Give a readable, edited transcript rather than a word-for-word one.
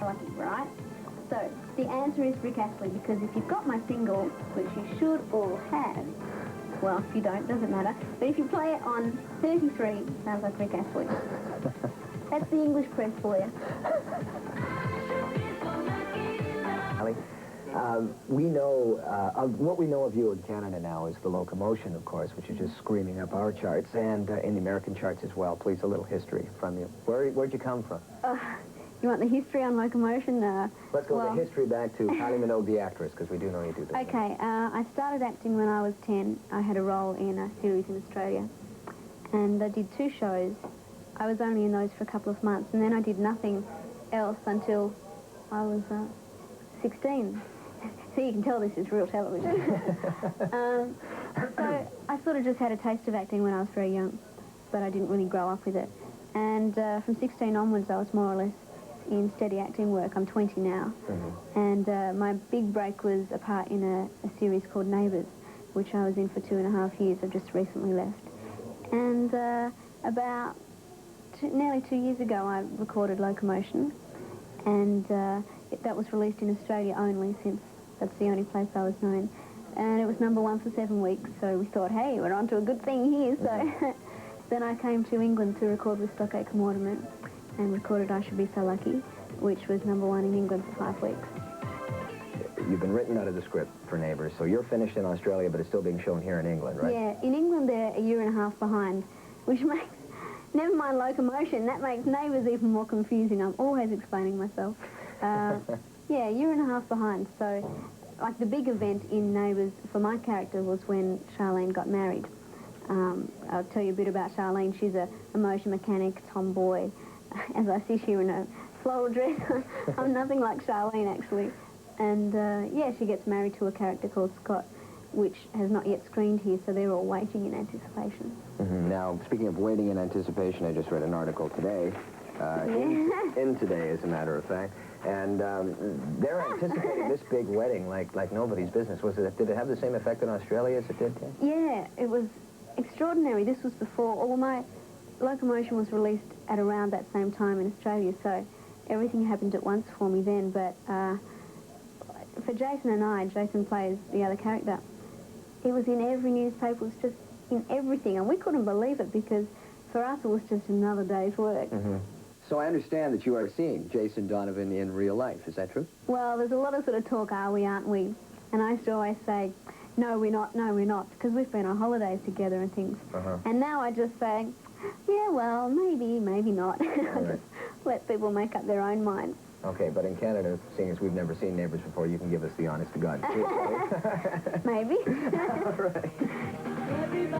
lucky, right? So, the answer is Rick Astley, because if you've got my single, which you should all have, well, if you don't, doesn't matter, but if you play it on 33, sounds like Rick Astley. That's the English press for you. We know, what we know of you in Canada now is the Locomotion, of course, which is just screaming up our charts, and in the American charts as well. Please, a little history from you. Where'd you come from? You want the history on Locomotion? Let's go the history back to Kylie Minogue, the actress, because we do know you do that. Okay, I started acting when I was 10. I had a role in a series in Australia, and I did 2 shows. I was only in those for a couple of months, and then I did nothing else until I was 16. So you can tell this is real television. So I sort of just had a taste of acting when I was very young, but I didn't really grow up with it. And from 16 onwards, I was more or less in steady acting work. I'm 20 now. And my big break was a part in a series called Neighbours, which I was in for 2.5 years. I've just recently left. And about nearly 2 years ago, I recorded Locomotion, and that was released in Australia only, since that's the only place I was known. And it was #1 for 7 weeks, so we thought, hey, we're on to a good thing here. So then I came to England to record with Stockacre Mortimer, and recorded I Should Be So Lucky, which was #1 in England for 5 weeks. You've been written out of the script for Neighbours, so you're finished in Australia, but it's still being shown here in England, right? Yeah, in England they're a 1.5 years behind, which makes, never mind Locomotion, that makes Neighbours even more confusing. I'm always explaining myself. Yeah, 1.5 years behind. So, like, the big event in Neighbours for my character was when Charlene got married. I'll tell you a bit about Charlene. She's a motion mechanic, tomboy. As I sit here in a floral dress, I'm nothing like Charlene, actually. And, yeah, she gets married to a character called Scott, which has not yet screened here, so they're all waiting in anticipation. Now, speaking of waiting in anticipation, I just read an article today, in Today, as a matter of fact, and they're anticipating this big wedding like nobody's business. Did it have the same effect in Australia as it did here? Yeah, it was extraordinary. This was before, all my Locomotion was released at around that same time in Australia, so everything happened at once for me then. But for Jason and I, Jason plays the other character, it was in every newspaper, it was just in everything, and we couldn't believe it, because for us it was just another day's work. So I understand that you are seeing Jason Donovan in real life, is that true? Well, there's a lot of sort of talk, are we, aren't we? And I used to always say, no, we're not, because we've been on holidays together and things. And now I just say, yeah, well, maybe, maybe not. I just let people make up their own minds. Okay, but in Canada, seeing as we've never seen Neighbours before, you can give us the honest-to-God truth, right? Maybe. All right.